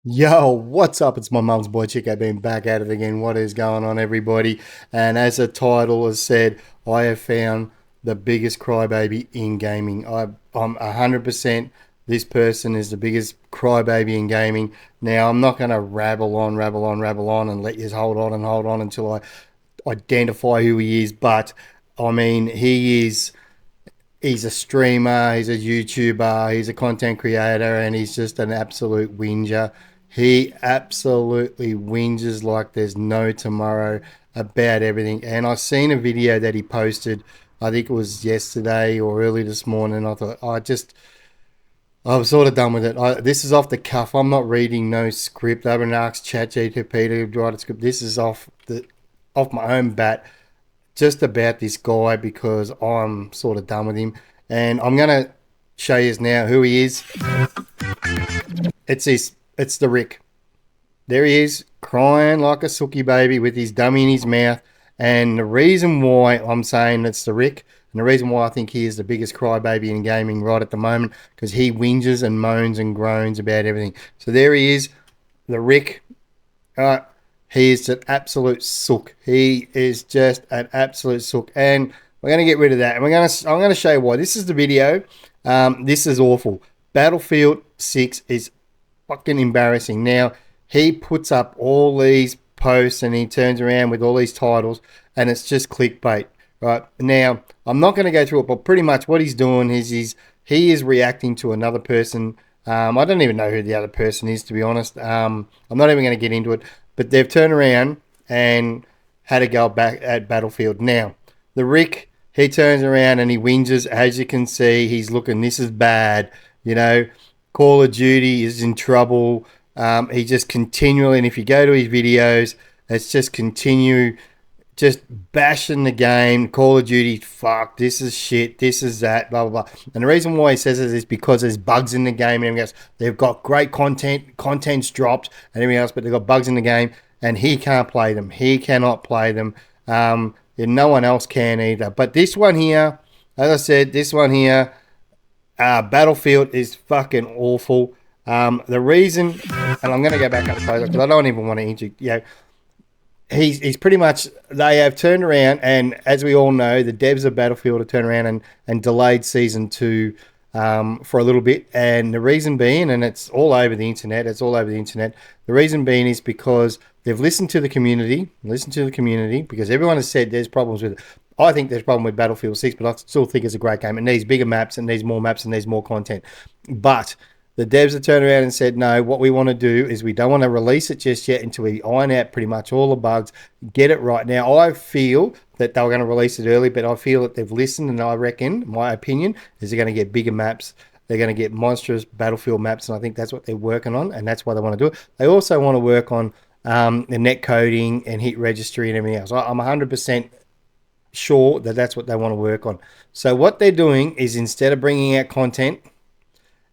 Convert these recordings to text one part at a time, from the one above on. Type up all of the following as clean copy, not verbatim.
Yo, what's up? It's my mum's boy Chico being back at it again. What is going on, everybody? And as the title has said, I have found the biggest crybaby in gaming. I'm 100%. This person is the biggest crybaby in gaming. Now, I'm not going to rabble on, and let you hold on until I identify who he is. But I mean, he's a streamer, he's a YouTuber, he's a content creator, and he's just an absolute whinger. He absolutely whinges like there's no tomorrow about everything. And I seen a video that he posted, I think it was yesterday or early this morning. I thought, I'm sort of done with it. This is off the cuff. I'm not reading no script. I haven't asked ChatGPT to write a script. This is off my own bat, just about this guy because I'm sort of done with him. And I'm going to show you now who he is. It's the Rick. There he is, crying like a sookie baby with his dummy in his mouth. And the reason why I'm saying it's the Rick, and the reason why I think he is the biggest crybaby in gaming right at the moment, because he whinges and moans and groans about everything. So there he is, the Rick. Uh, he is an absolute sook. He is just an absolute sook. And we're going to get rid of that. And I'm going to show you why. This is the video. This is awful. Battlefield 6 is fucking embarrassing. Now, he puts up all these posts and he turns around with all these titles and it's just clickbait. Right. Now, I'm not going to go through it, but pretty much what he's doing is he is reacting to another person. I don't even know who the other person is, to be honest. I'm not even going to get into it, but they've turned around and had a go back at Battlefield. Now, the Rick, he turns around and he whinges. As you can see, he's looking, this is bad. You know, Call of Duty is in trouble. He just continually, and if you go to his videos, it's just continue just bashing the game. Call of Duty, fuck, this is shit, this is that, blah, blah, blah. And the reason why he says it is because there's bugs in the game and everything else. They've got great content's dropped and everything else, but they've got bugs in the game and he can't play them. He cannot play them. And no one else can either. But this one here, as I said, Battlefield is fucking awful. The reason, and I'm going to go back up closer because I don't even want to he's pretty much, they have turned around, and as we all know, the devs of Battlefield have turned around and delayed season 2 for a little bit. And the reason being, and it's all over the internet, the reason being is because they've listened to the community, because everyone has said there's problems with it. I think there's a problem with Battlefield 6, but I still think it's a great game. It needs bigger maps, and needs more maps, and needs more content. But the devs have turned around and said, no, what we want to do is we don't want to release it just yet until we iron out pretty much all the bugs, get it right. Now, I feel that they were going to release it early, but I feel that they've listened, and I reckon, my opinion, is they're going to get bigger maps. They're going to get monstrous Battlefield maps, and I think that's what they're working on, and that's why they want to do it. They also want to work on the net coding and hit registry and everything else. I'm 100% sure that that's what they want to work on. So what they're doing is, instead of bringing out content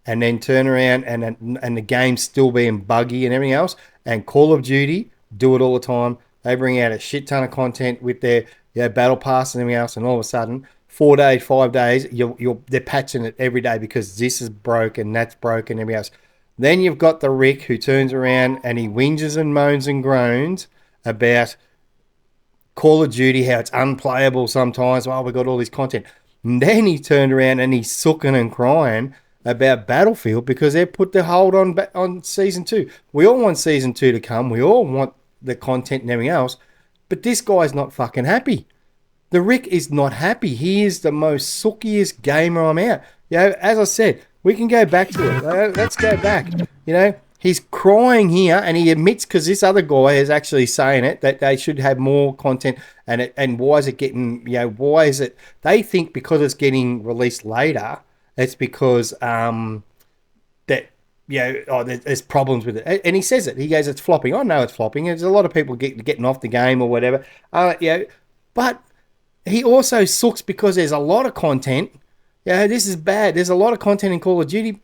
and then turn around and the game's still being buggy and everything else, and Call of Duty do it all the time, they bring out a shit ton of content with their battle pass and everything else, and all of a sudden 4 days, 5 days, they're patching it every day because this is broken, that's broken, everything else. Then you've got the Rick who turns around and he whinges and moans and groans about Call of Duty, how it's unplayable sometimes. Well, we got all this content. And then he turned around and he's sucking and crying about Battlefield because they put the hold on season 2. We all want season 2 to come. We all want the content and everything else. But this guy's not fucking happy. The Rick is not happy. He is the most suckiest gamer I'm out. As I said, we can go back to it. Let's go back. He's crying here, and he admits, because this other guy is actually saying it, that they should have more content. And why is it getting? Why is it? They think because it's getting released later, it's because there's problems with it. And he says it. He goes, it's flopping. I know it's flopping. There's a lot of people getting off the game or whatever. But he also sucks because there's a lot of content. This is bad. There's a lot of content in Call of Duty,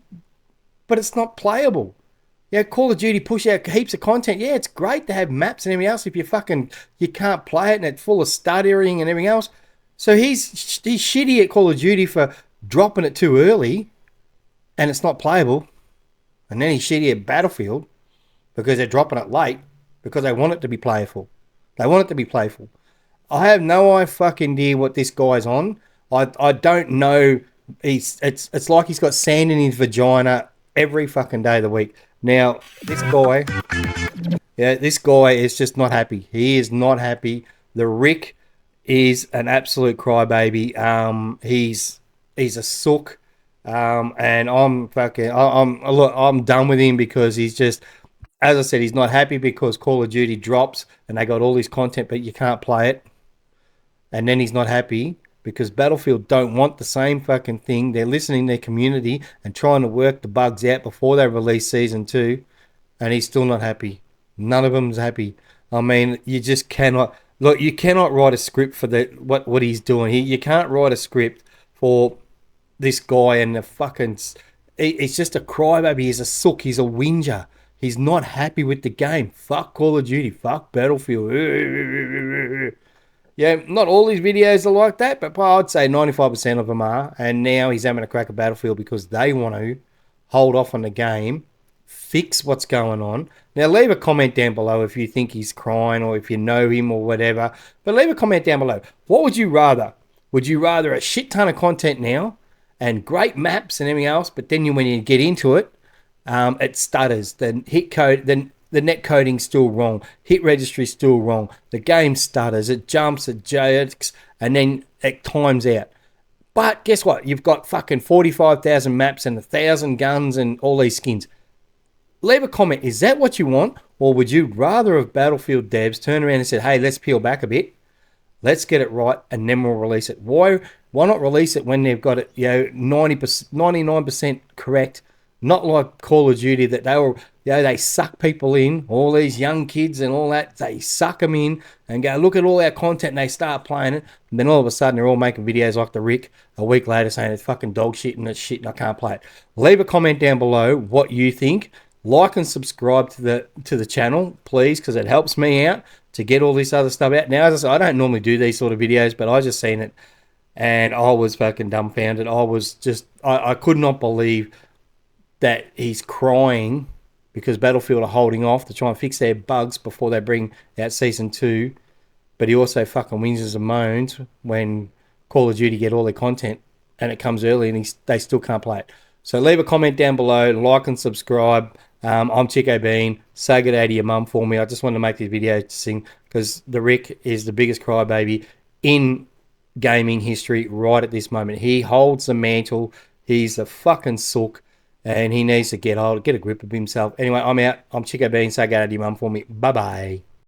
but it's not playable. Call of Duty push out heaps of content. Yeah, it's great to have maps and everything else. If you can't play it and it's full of stuttering and everything else. So he's shitty at Call of Duty for dropping it too early, and it's not playable. And then he's shitty at Battlefield. because they're dropping it late because they want it to be playful. They want it to be playful. I have no fucking idea what this guy's on. I don't know. It's like he's got sand in his vagina every fucking day of the week. Now this guy is just not happy. He is not happy. The Rick is an absolute crybaby. He's a sook. And I'm done with him because he's just, as I said, he's not happy because Call of Duty drops and they got all this content, but you can't play it. And then he's not happy because Battlefield don't want the same fucking thing. They're listening to their community and trying to work the bugs out before they release season 2, and he's still not happy. None of them's happy. I mean, you just cannot look. You cannot write a script for what he's doing. You can't write a script for this guy and the fucking. He's just a crybaby. He's a sook. He's a whinger. He's not happy with the game. Fuck Call of Duty. Fuck Battlefield. Yeah, not all his videos are like that, but I'd say 95% of them are. And now he's having a crack at Battlefield because they want to hold off on the game, fix what's going on. Now, leave a comment down below if you think he's crying or if you know him or whatever. But leave a comment down below. What would you rather? Would you rather a shit ton of content now and great maps and everything else, but then when you get into it, it stutters. The hit code, the net coding's still wrong. Hit registry's still wrong. The game stutters. It jumps, it jerks, and then it times out. But guess what? You've got fucking 45,000 maps and 1,000 guns and all these skins. Leave a comment. Is that what you want? Or would you rather have Battlefield devs turn around and said, hey, let's peel back a bit. Let's get it right, and then we'll release it. Why not release it when they've got it, 90%, 99% correct? Not like Call of Duty that they suck people in, all these young kids and all that. They suck them in and go, look at all our content, and they start playing it. And then all of a sudden they're all making videos like the Rick a week later saying it's fucking dog shit and it's shit and I can't play it. Leave a comment down below what you think. Like and subscribe to the channel, please, because it helps me out to get all this other stuff out. Now, as I said, I don't normally do these sort of videos, but I just seen it and I was fucking dumbfounded. I could not believe that he's crying because Battlefield are holding off to try and fix their bugs before they bring out Season 2. But he also fucking whines and moans when Call of Duty get all their content and it comes early and they still can't play it. So leave a comment down below, like and subscribe. I'm Chico Bean. Say good day to your mum for me. I just wanted to make this video to sing because the Rick is the biggest crybaby in gaming history right at this moment. He holds the mantle. He's a fucking sook. And he needs to get a grip of himself. Anyway, I'm out. I'm Chico Bean. Say good day to your mum for me. Bye-bye.